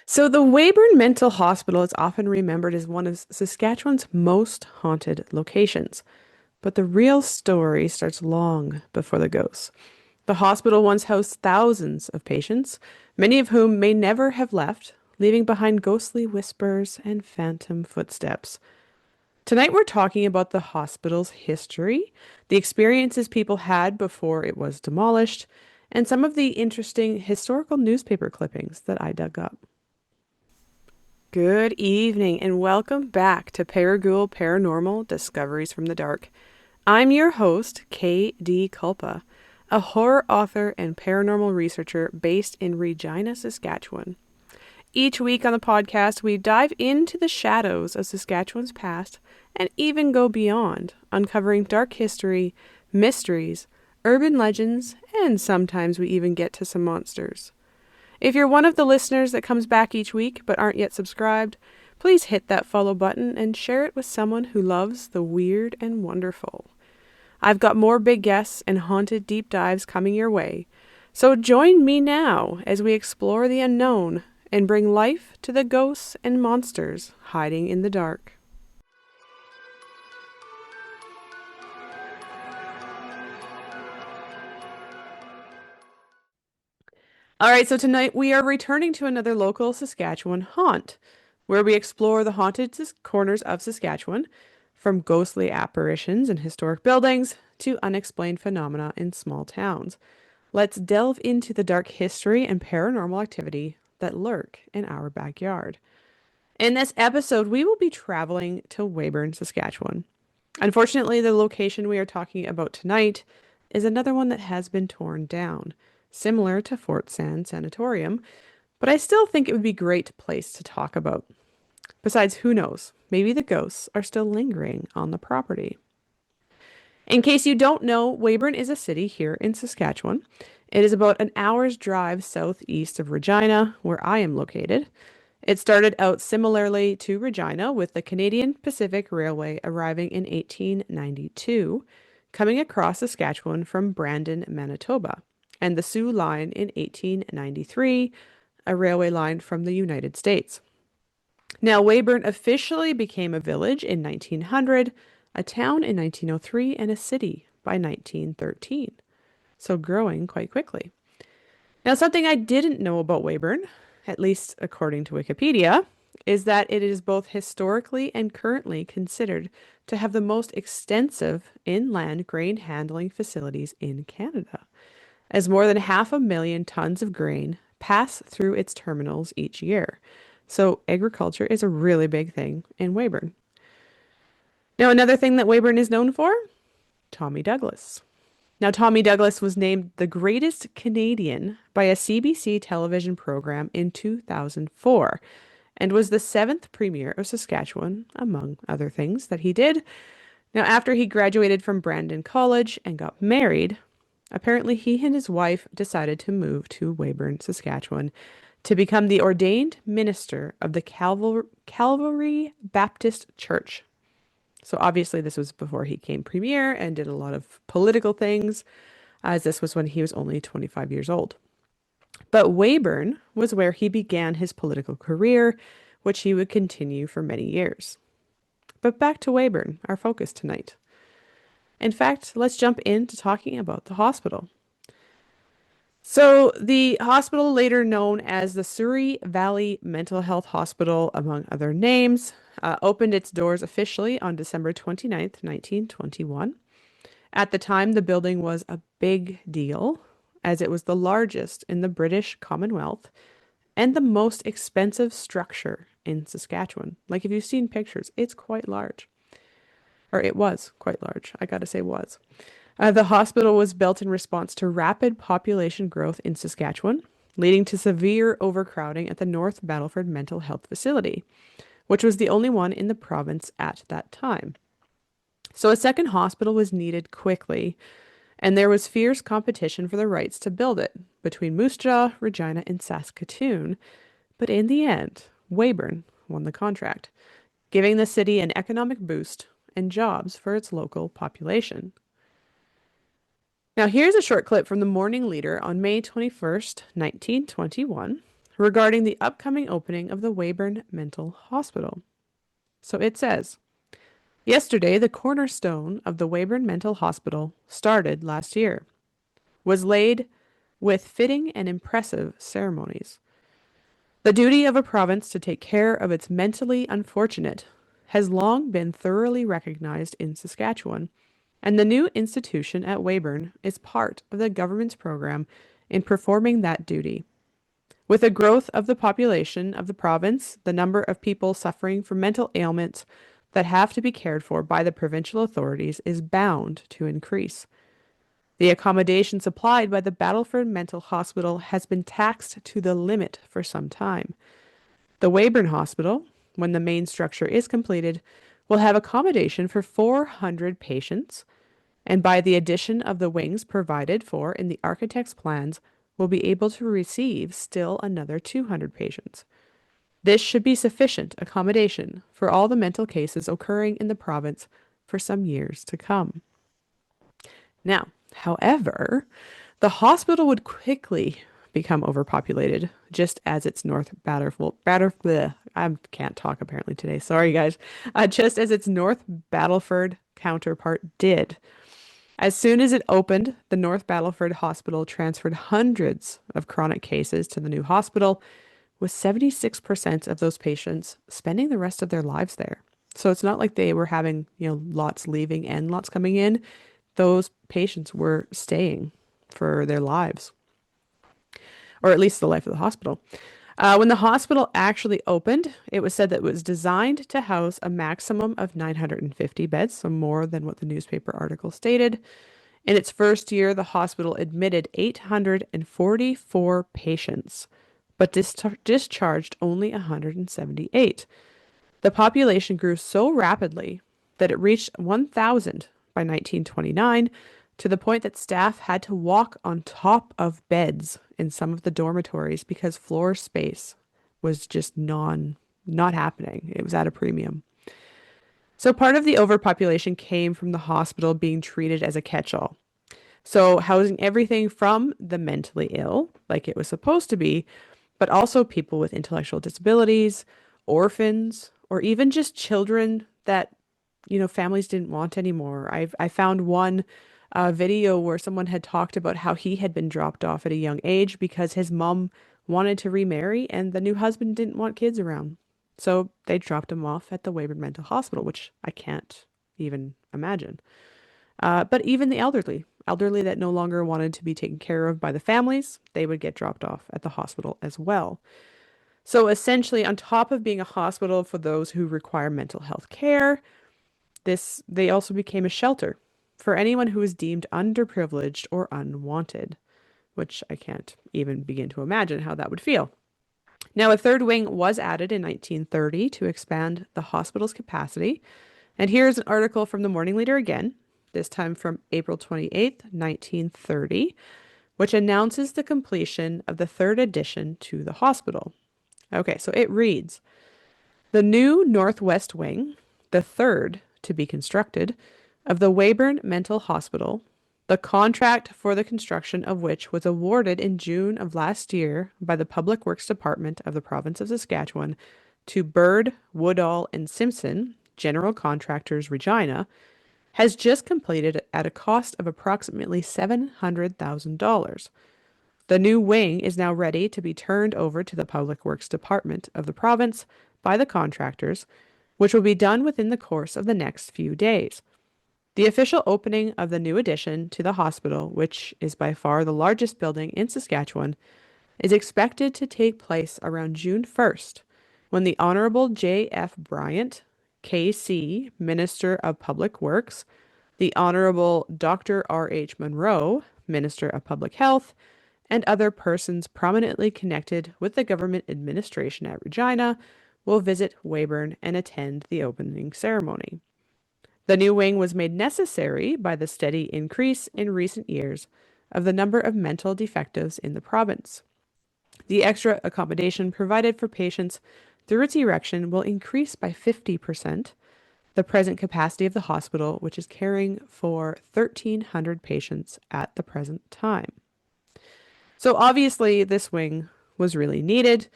So, the Weyburn Mental Hospital is often remembered as one of Saskatchewan's most haunted locations. But the real story starts long before the ghosts. The hospital once housed thousands of patients, many of whom may never have left, leaving behind ghostly whispers and phantom footsteps. Tonight, we're talking about the hospital's history, the experiences people had before it was demolished, and some of the interesting historical newspaper clippings that I dug up. Good evening and welcome back to Paraghoul Paranormal Discoveries from the Dark. I'm your host, K.D. Culpa, a horror author and paranormal researcher based in Regina, Saskatchewan. Each week on the podcast, we dive into the shadows of Saskatchewan's past and even go beyond, uncovering dark history, mysteries, urban legends, and sometimes we even get to some monsters. If you're one of the listeners that comes back each week but aren't yet subscribed, please hit that follow button and share it with someone who loves the weird and wonderful. I've got more big guests and haunted deep dives coming your way, so join me now as we explore the unknown and bring life to the ghosts and monsters hiding in the dark. All right, so tonight we are returning to another local Saskatchewan haunt, where we explore the haunted corners of Saskatchewan, from ghostly apparitions in historic buildings to unexplained phenomena in small towns. Let's delve into the dark history and paranormal activity that lurk in our backyard. In this episode, we will be traveling to Weyburn, Saskatchewan. Unfortunately, the location we are talking about tonight is another one that has been torn down, similar to Fort Sand Sanatorium, but I still think it would be a great place to talk about. Besides, who knows? Maybe the ghosts are still lingering on the property. In case you don't know, Weyburn is a city here in Saskatchewan. It is about an hour's drive southeast of Regina, where I am located. It started out similarly to Regina, with the Canadian Pacific Railway arriving in 1892, coming across Saskatchewan from Brandon, Manitoba, and the Sioux Line in 1893, a railway line from the United States. Now, Weyburn officially became a village in 1900, a town in 1903, and a city by 1913, so growing quite quickly. Now, something I didn't know about Weyburn, at least according to Wikipedia, is that it is both historically and currently considered to have the most extensive inland grain handling facilities in Canada, as more than 500,000 tons of grain pass through its terminals each year. So agriculture is a really big thing in Weyburn. Now, another thing that Weyburn is known for, Tommy Douglas. Now, Tommy Douglas was named the greatest Canadian by a CBC television program in 2004 and was the seventh premier of Saskatchewan, among other things that he did. Now, after he graduated from Brandon College and got married, apparently he and his wife decided to move to Weyburn, Saskatchewan, to become the ordained minister of the Calvary Baptist Church. So obviously this was before he came premier and did a lot of political things, as this was when he was only 25 years old. But Weyburn was where he began his political career, which he would continue for many years. But back to Weyburn, our focus tonight. In fact, let's jump into talking about the hospital. So, the hospital, later known as the Souris Valley Mental Health Hospital, among other names, opened its doors officially on December 29th, 1921. At the time, the building was a big deal, as it was the largest in the British Commonwealth and the most expensive structure in Saskatchewan. Like, if you've seen pictures, it's quite large. Or it was quite large. I gotta say was. The hospital was built in response to rapid population growth in Saskatchewan, leading to severe overcrowding at the North Battleford Mental Health Facility, which was the only one in the province at that time. So a second hospital was needed quickly, and there was fierce competition for the rights to build it between Moose Jaw, Regina, and Saskatoon. But in the end, Weyburn won the contract, giving the city an economic boost and jobs for its local population. Now, here's a short clip from the Morning Leader on May 21st, 1921, regarding the upcoming opening of the Weyburn Mental Hospital. So it says, yesterday, the cornerstone of the Weyburn Mental Hospital started last year, was laid with fitting and impressive ceremonies. The duty of a province to take care of its mentally unfortunate has long been thoroughly recognized in Saskatchewan, and the new institution at Weyburn is part of the government's program in performing that duty. With the growth of the population of the province, the number of people suffering from mental ailments that have to be cared for by the provincial authorities is bound to increase. The accommodation supplied by the Battleford Mental Hospital has been taxed to the limit for some time. The Weyburn Hospital, when the main structure is completed, will have accommodation for 400 patients, and by the addition of the wings provided for in the architect's plans, will be able to receive still another 200 patients. This should be sufficient accommodation for all the mental cases occurring in the province for some years to come. Now, however, the hospital would quickly become overpopulated, just as its I can't talk apparently today. Sorry, guys. Just as its North Battleford counterpart did. As soon as it opened, the North Battleford Hospital transferred hundreds of chronic cases to the new hospital, with 76% of those patients spending the rest of their lives there. So it's not like they were having, lots leaving and lots coming in. Those patients were staying for their lives, or at least the life of the hospital. When the hospital actually opened, it was said that it was designed to house a maximum of 950 beds, so more than what the newspaper article stated. In its first year, the hospital admitted 844 patients, but discharged only 178. The population grew so rapidly that it reached 1,000 by 1929, to the point that staff had to walk on top of beds in some of the dormitories because floor space was just not happening. It was at a premium. So part of the overpopulation came from the hospital being treated as a catch-all. So housing everything from the mentally ill, like it was supposed to be, but also people with intellectual disabilities, orphans, or even just children that, families didn't want anymore. I found one video where someone had talked about how he had been dropped off at a young age because his mom wanted to remarry and the new husband didn't want kids around. So they dropped him off at the Weyburn Mental Hospital, which I can't even imagine. But even the elderly that no longer wanted to be taken care of by the families, they would get dropped off at the hospital as well. So essentially, on top of being a hospital for those who require mental health care, they also became a shelter for anyone who is deemed underprivileged or unwanted, which I can't even begin to imagine how that would feel. Now, a third wing was added in 1930 to expand the hospital's capacity. And here's an article from the Morning Leader again, this time from April 28th, 1930, which announces the completion of the third addition to the hospital. Okay, so it reads, the new Northwest Wing, the third to be constructed, of the Weyburn Mental Hospital, the contract for the construction of which was awarded in June of last year by the Public Works Department of the province of Saskatchewan to Bird, Woodall and Simpson, general contractors Regina, has just completed at a cost of approximately $700,000. The new wing is now ready to be turned over to the Public Works Department of the province by the contractors, which will be done within the course of the next few days. The official opening of the new addition to the hospital, which is by far the largest building in Saskatchewan, is expected to take place around June 1st, when the Honorable J.F. Bryant, KC, Minister of Public Works, the Honorable Dr. R.H. Munro, Minister of Public Health, and other persons prominently connected with the government administration at Regina will visit Weyburn and attend the opening ceremony. The new wing was made necessary by the steady increase in recent years of the number of mental defectives in the province. The extra accommodation provided for patients through its erection will increase by 50% the present capacity of the hospital, which is caring for 1,300 patients at the present time. So obviously this wing was really needed,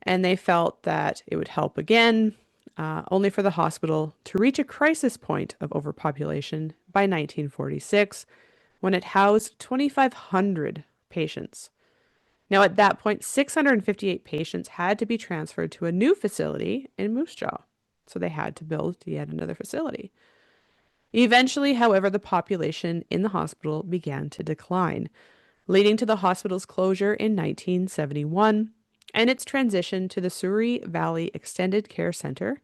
and they felt that it would help again, only for the hospital to reach a crisis point of overpopulation by 1946 when it housed 2,500 patients. Now, at that point, 658 patients had to be transferred to a new facility in Moose Jaw. So they had to build yet another facility. Eventually, however, the population in the hospital began to decline, leading to the hospital's closure in 1971 and its transition to the Souris Valley Extended Care Center,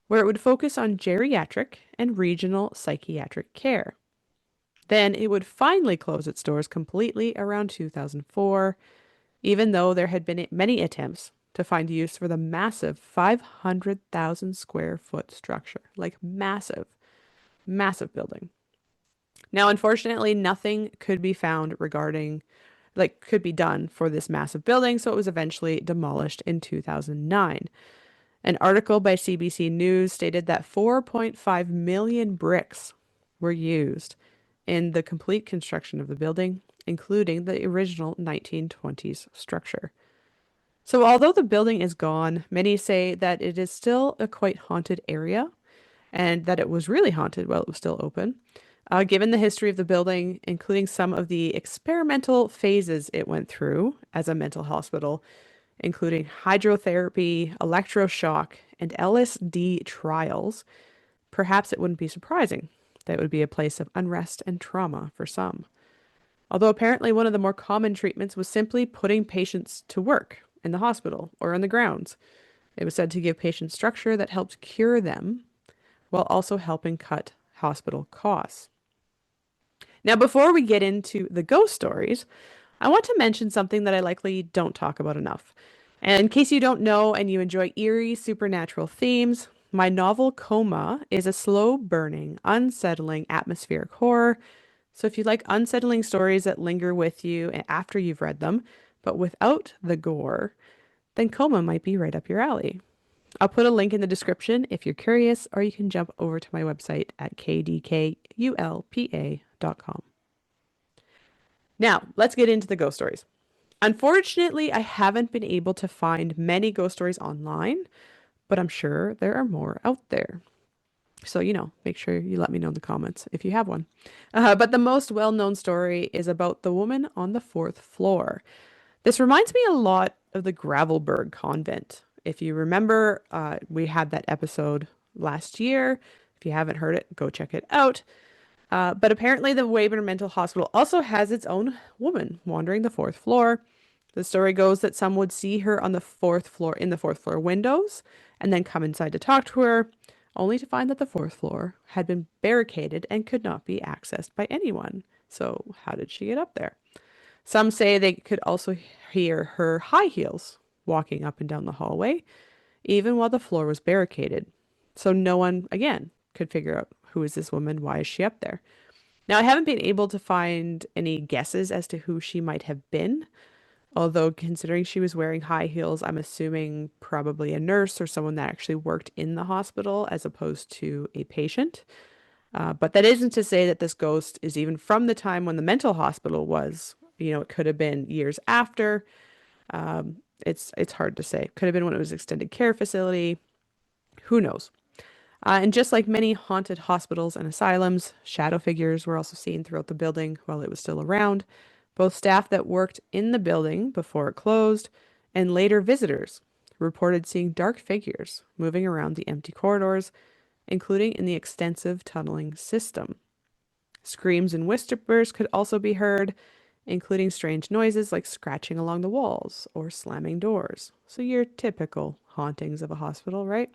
where it would focus on geriatric and regional psychiatric care. Then it would finally close its doors completely around 2004, even though there had been many attempts to find use for the massive 500,000 square foot structure, like massive, massive building. Now, unfortunately, nothing could be found could be done for this massive building, so it was eventually demolished in 2009. An article by CBC News stated that 4.5 million bricks were used in the complete construction of the building, including the original 1920s structure. So although the building is gone, many say that it is still a quite haunted area and that it was really haunted while it was still open. Given the history of the building, including some of the experimental phases it went through as a mental hospital, including hydrotherapy, electroshock, and LSD trials, perhaps it wouldn't be surprising that it would be a place of unrest and trauma for some. Although apparently one of the more common treatments was simply putting patients to work in the hospital or on the grounds. It was said to give patients structure that helped cure them while also helping cut hospital costs. Now, before we get into the ghost stories, I want to mention something that I likely don't talk about enough. And in case you don't know and you enjoy eerie supernatural themes, my novel COMA is a slow burning, unsettling atmospheric horror. So if you like unsettling stories that linger with you after you've read them, but without the gore, then COMA might be right up your alley. I'll put a link in the description if you're curious, or you can jump over to my website at kdkulpa.com. Now, let's get into the ghost stories. Unfortunately, I haven't been able to find many ghost stories online, but I'm sure there are more out there. So, make sure you let me know in the comments if you have one. But the most well-known story is about the woman on the fourth floor. This reminds me a lot of the Gravelberg convent. If you remember, we had that episode last year. If you haven't heard it, go check it out. But apparently the Weyburn Mental Hospital also has its own woman wandering the fourth floor. The story goes that some would see her on the fourth floor in the fourth floor windows and then come inside to talk to her, only to find that the fourth floor had been barricaded and could not be accessed by anyone. So how did she get up there? Some say they could also hear her high heels walking up and down the hallway, even while the floor was barricaded. So no one, again, could figure out who is this woman, why is she up there? Now, I haven't been able to find any guesses as to who she might have been, although considering she was wearing high heels, I'm assuming probably a nurse or someone that actually worked in the hospital as opposed to a patient. But that isn't to say that this ghost is even from the time when the mental hospital was. It could have been years after. It's hard to say. Could have been when it was extended care facility. Who knows? And just like many haunted hospitals and asylums, shadow figures were also seen throughout the building while it was still around. Both staff that worked in the building before it closed and later visitors reported seeing dark figures moving around the empty corridors, including in the extensive tunneling system. Screams and whispers could also be heard, including strange noises like scratching along the walls or slamming doors. So your typical hauntings of a hospital, right?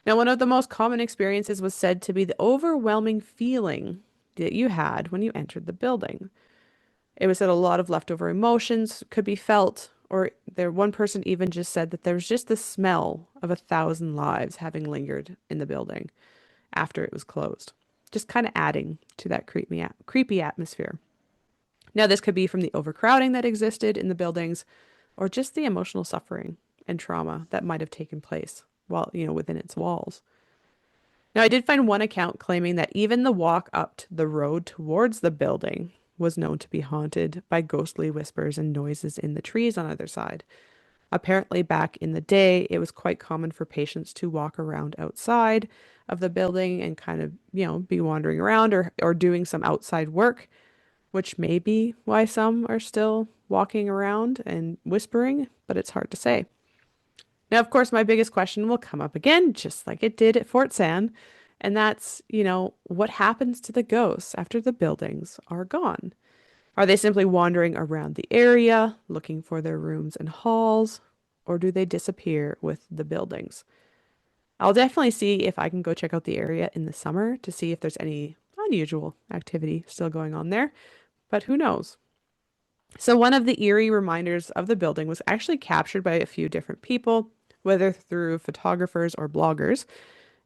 Now, one of the most common experiences was said to be the overwhelming feeling that you had when you entered the building. It was said a lot of leftover emotions could be felt, or one person even just said that there was just the smell of 1,000 lives having lingered in the building after it was closed, just kind of adding to that creepy atmosphere. Now, this could be from the overcrowding that existed in the buildings, or just the emotional suffering and trauma that might have taken place within its walls. Now, I did find one account claiming that even the walk up to the road towards the building was known to be haunted by ghostly whispers and noises in the trees on either side. Apparently, back in the day, it was quite common for patients to walk around outside of the building and kind of, be wandering around or doing some outside work, which may be why some are still walking around and whispering, but it's hard to say. Now, of course, my biggest question will come up again, just like it did at Fort San, and that's, what happens to the ghosts after the buildings are gone? Are they simply wandering around the area, looking for their rooms and halls, or do they disappear with the buildings? I'll definitely see if I can go check out the area in the summer to see if there's any unusual activity still going on there, but who knows? So, one of the eerie reminders of the building was actually captured by a few different people, whether through photographers or bloggers,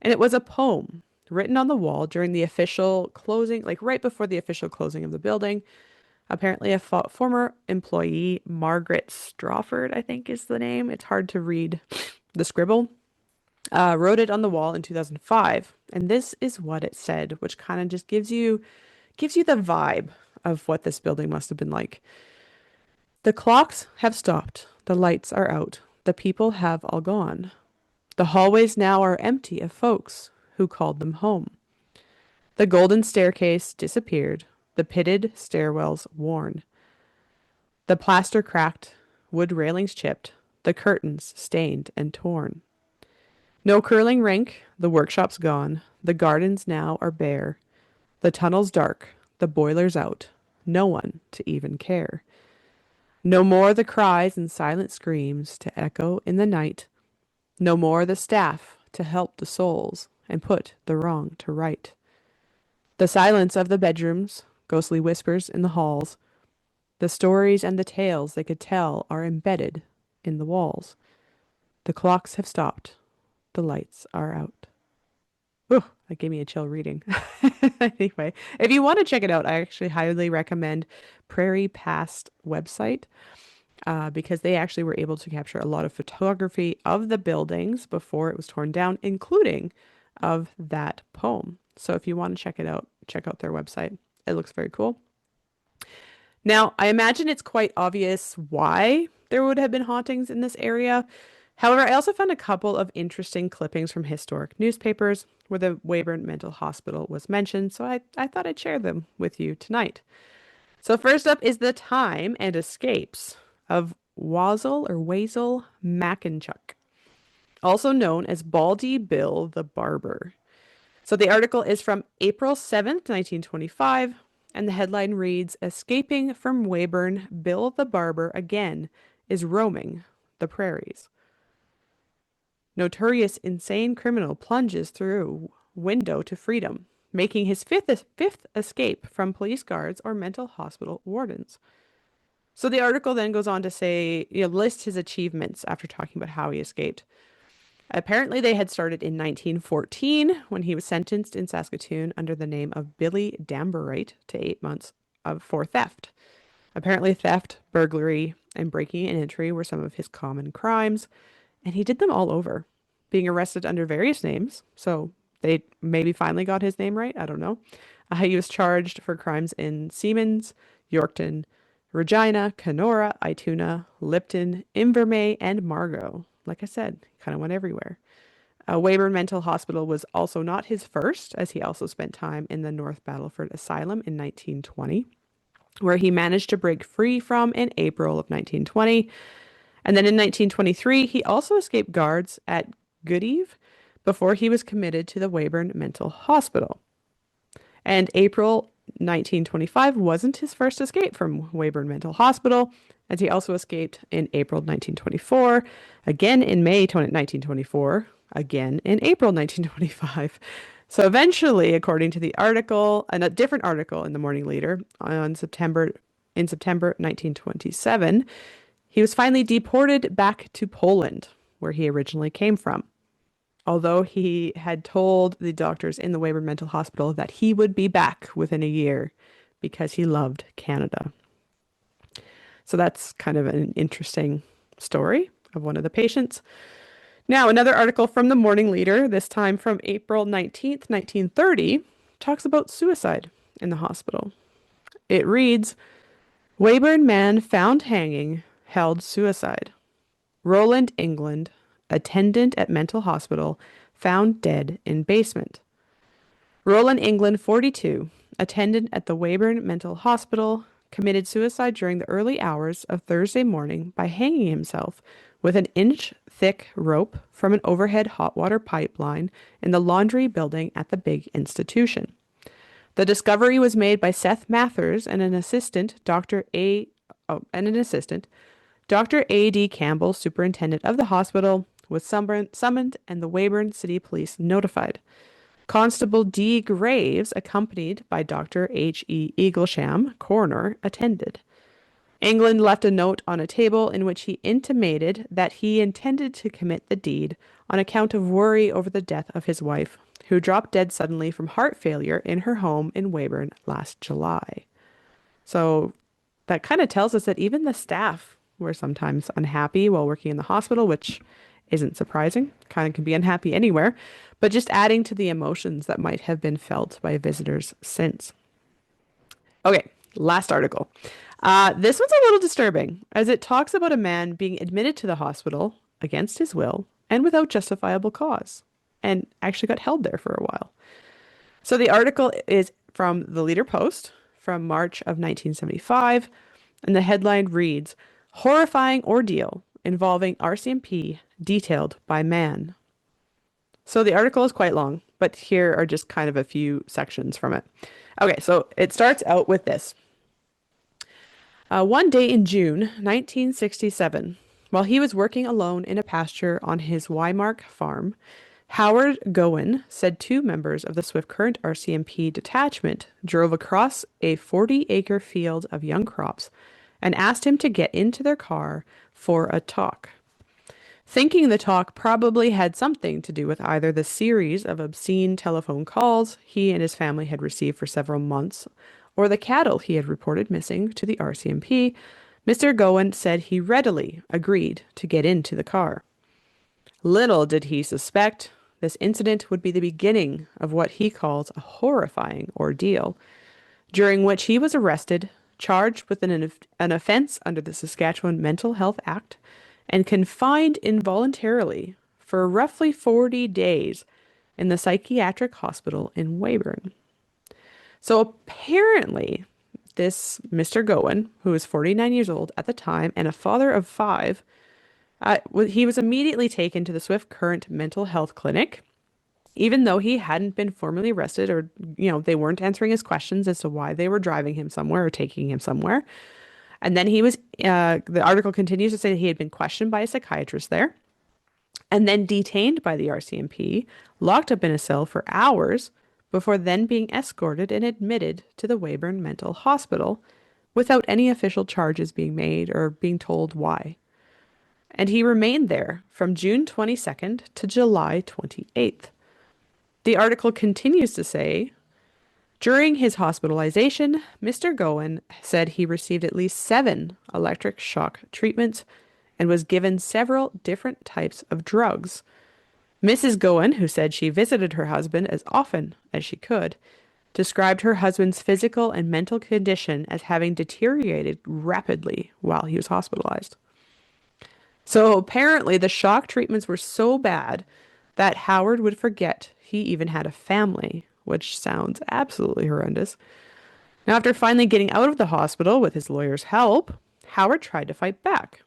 and it was a poem written on the wall during the official closing, like right before the official closing of the building. Apparently, a former employee, Margaret Strawford, I think is the name. It's hard to read the scribble. Wrote it on the wall in 2005, and this is what it said, which kind of just gives you the vibe of what this building must have been like. The clocks have stopped. The lights are out. The people have all gone. The hallways now are empty of folks who called them home. The golden staircase disappeared. The pitted stairwells worn. The plaster cracked, wood railings chipped, the curtains stained and torn. No curling rink, the workshop's gone, the gardens now are bare, the tunnel's dark, the boiler's out, no one to even care. No more the cries and silent screams to echo in the night, no more the staff to help the souls and put the wrong to right. The silence of the bedrooms, ghostly whispers in the halls, the stories and the tales they could tell are embedded in the walls. The clocks have stopped. The lights are out. Ooh, that gave me a chill reading. Anyway, if you want to check it out, I actually highly recommend Prairie Past website because they actually were able to capture a lot of photography of the buildings before it was torn down, including of that poem. So if you want to check it out, check out their website. It looks very cool. Now, I imagine it's quite obvious why there would have been hauntings in this area. However, I also found a couple of interesting clippings from historic newspapers where the Weyburn Mental Hospital was mentioned, so I thought I'd share them with you tonight. So first up is the time and escapes of Wazel Mackenchuck, also known as Baldy Bill the Barber. So the article is from April 7th, 1925, and the headline reads, "Escaping from Weyburn, Bill the Barber again is roaming the prairies." Notorious insane criminal plunges through window to freedom, making his fifth escape from police guards or mental hospital wardens. So the article then goes on to say, list his achievements after talking about how he escaped. Apparently, they had started in 1914 when he was sentenced in Saskatchewan under the name of Billy Damberite to 8 months for theft. Apparently, theft, burglary, and breaking and entry were some of his common crimes, and he did them all over, being arrested under various names. So they maybe finally got his name right. I don't know. He was charged for crimes in Seamans, Yorkton, Regina, Kenora, Ituna, Lipton, Invermay, and Margot. Like I said, he kind of went everywhere. Weyburn Mental Hospital was also not his first, as he also spent time in the North Battleford Asylum in 1920, where he managed to break free from in April of 1920. And then in 1923, he also escaped guards at Goodeve before he was committed to the Weyburn Mental Hospital. And April 1925 wasn't his first escape from Weyburn Mental Hospital, as he also escaped in April 1924, again in May 1924, again in April 1925. So eventually, according to the article, and a different article in the Morning Leader in September 1927, he was finally deported back to Poland, where he originally came from. Although he had told the doctors in the Weyburn Mental Hospital that he would be back within a year because he loved Canada. So that's kind of an interesting story of one of the patients. Now, another article from the Morning Leader, this time from April 19th, 1930, talks about suicide in the hospital. It reads, Weyburn man found hanging, held suicide. Roland, England, attendant at mental hospital, found dead in basement. Roland, England, 42, attendant at the Weyburn Mental Hospital, committed suicide during the early hours of Thursday morning by hanging himself with an inch-thick rope from an overhead hot water pipeline in the laundry building at the big institution. The discovery was made by Seth Mathers and an assistant, Dr. A.D. Campbell, superintendent of the hospital, was summoned and the Weyburn City Police notified. Constable D. Graves, accompanied by Dr. H.E. Eaglesham, coroner, attended. England left a note on a table in which he intimated that he intended to commit the deed on account of worry over the death of his wife, who dropped dead suddenly from heart failure in her home in Weyburn last July. So that kind of tells us that even the staff were sometimes unhappy while working in the hospital, which isn't surprising. Kind of can be unhappy anywhere, but just adding to the emotions that might have been felt by visitors since. Okay, last article. This one's a little disturbing as it talks about a man being admitted to the hospital against his will and without justifiable cause, and actually got held there for a while. So the article is from the Leader Post from March of 1975, and the headline reads, Horrifying Ordeal Involving RCMP Detailed by Man. So the article is quite long, but here are just kind of a few sections from it. Okay, so it starts out with this. One day in June 1967, while he was working alone in a pasture on his Wymark farm, Howard Gowen said two members of the Swift Current RCMP detachment drove across a 40-acre field of young crops and asked him to get into their car for a talk. Thinking the talk probably had something to do with either the series of obscene telephone calls he and his family had received for several months or the cattle he had reported missing to the RCMP, Mr. Gowen said he readily agreed to get into the car. Little did he suspect this incident would be the beginning of what he calls a horrifying ordeal, during which he was arrested, charged with an offense under the Saskatchewan Mental Health Act, and confined involuntarily for roughly 40 days in the psychiatric hospital in Weyburn. So apparently, this Mr. Gowen, who was 49 years old at the time and a father of 5, he was immediately taken to the Swift Current Mental Health Clinic, even though he hadn't been formally arrested or, they weren't answering his questions as to why they were driving him somewhere or taking him somewhere. And then the article continues to say that he had been questioned by a psychiatrist there and then detained by the RCMP, locked up in a cell for hours before then being escorted and admitted to the Weyburn Mental Hospital without any official charges being made or being told why. And he remained there from June 22nd to July 28th. The article continues to say, during his hospitalization, Mr. Gowen said he received at least 7 electric shock treatments and was given several different types of drugs. Mrs. Gowen, who said she visited her husband as often as she could, described her husband's physical and mental condition as having deteriorated rapidly while he was hospitalized. So apparently the shock treatments were so bad that Howard would forget he even had a family, which sounds absolutely horrendous. Now, after finally getting out of the hospital with his lawyer's help, Howard tried to fight back,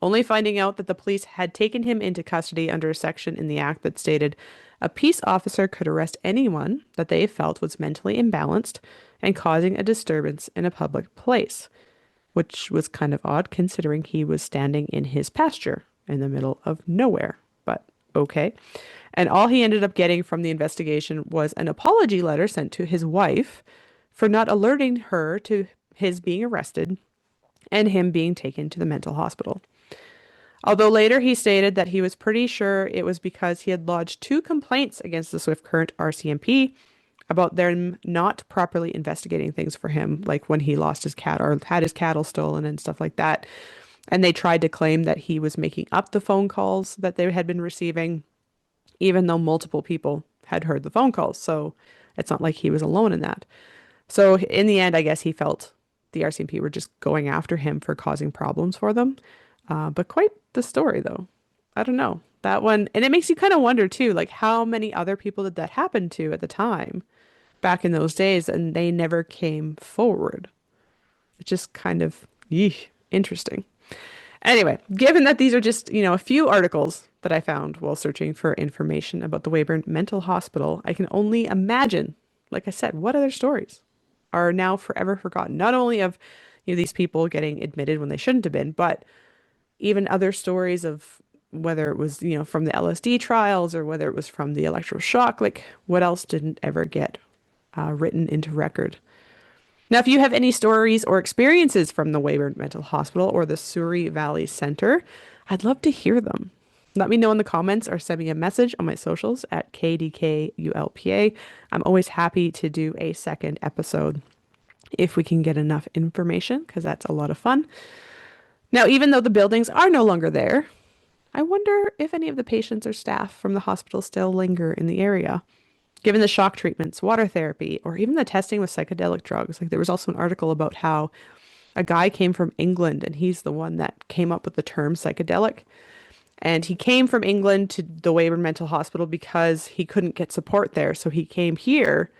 only finding out that the police had taken him into custody under a section in the act that stated a peace officer could arrest anyone that they felt was mentally imbalanced and causing a disturbance in a public place, which was kind of odd considering he was standing in his pasture in the middle of nowhere, but okay. And all he ended up getting from the investigation was an apology letter sent to his wife for not alerting her to his being arrested and him being taken to the mental hospital. Although later he stated that he was pretty sure it was because he had lodged 2 complaints against the Swift Current RCMP about them not properly investigating things for him, like when he lost his cat or had his cattle stolen and stuff like that. And they tried to claim that he was making up the phone calls that they had been receiving, even though multiple people had heard the phone calls. So it's not like he was alone in that. So in the end, I guess he felt the RCMP were just going after him for causing problems for them. But quite the story, though. I don't know. That one, and it makes you kind of wonder too, like how many other people did that happen to at the time back in those days, and they never came forward. It's just kind of interesting. Anyway, given that these are just, a few articles that I found while searching for information about the Weyburn Mental Hospital, I can only imagine, like I said, what other stories are now forever forgotten. Not only of, these people getting admitted when they shouldn't have been, but even other stories of whether it was, from the LSD trials or whether it was from the electroshock, like what else didn't ever get written into record. Now, if you have any stories or experiences from the Weyburn Mental Hospital or the Souris Valley Center, I'd love to hear them. Let me know in the comments or send me a message on my socials at KDKULPA. I'm always happy to do a second episode if we can get enough information, because that's a lot of fun. Now, even though the buildings are no longer there, I wonder if any of the patients or staff from the hospital still linger in the area. Given the shock treatments, water therapy, or even the testing with psychedelic drugs. Like there was also an article about how a guy came from England and he's the one that came up with the term psychedelic. And he came from England to the Weyburn Mental Hospital because he couldn't get support there. So he came here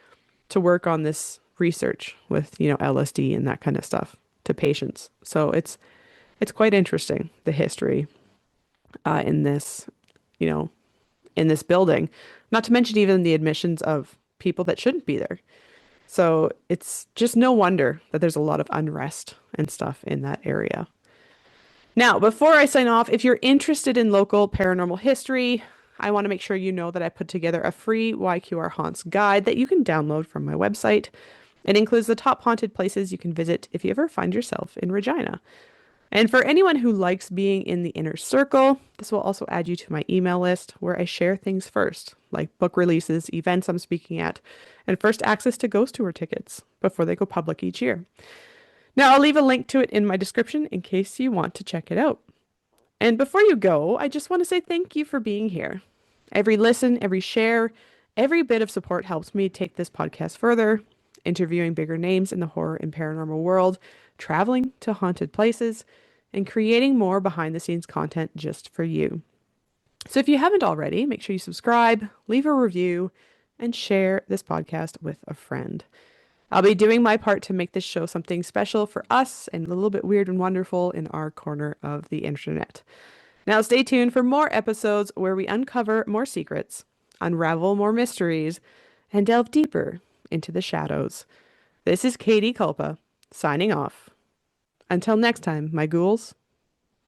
to work on this research with, LSD and that kind of stuff to patients. So it's quite interesting, the history in this, in this building, not to mention even the admissions of people that shouldn't be there. So it's just no wonder that there's a lot of unrest and stuff in that area. Now, before I sign off, if you're interested in local paranormal history, I want to make sure you know that I put together a free YQR Haunts guide that you can download from my website. It includes the top haunted places you can visit if you ever find yourself in Regina. And for anyone who likes being in the inner circle, this will also add you to my email list where I share things first, like book releases, events I'm speaking at, and first access to ghost tour tickets before they go public each year. Now, I'll leave a link to it in my description in case you want to check it out. And before you go, I just want to say thank you for being here. Every listen, every share, every bit of support helps me take this podcast further, interviewing bigger names in the horror and paranormal world, traveling to haunted places, and creating more behind the scenes content just for you. So if you haven't already, make sure you subscribe, leave a review, and share this podcast with a friend. I'll be doing my part to make this show something special for us and a little bit weird and wonderful in our corner of the internet. Now stay tuned for more episodes where we uncover more secrets, unravel more mysteries, and delve deeper into the shadows. This is Katie Culpa, signing off. Until next time, my ghouls,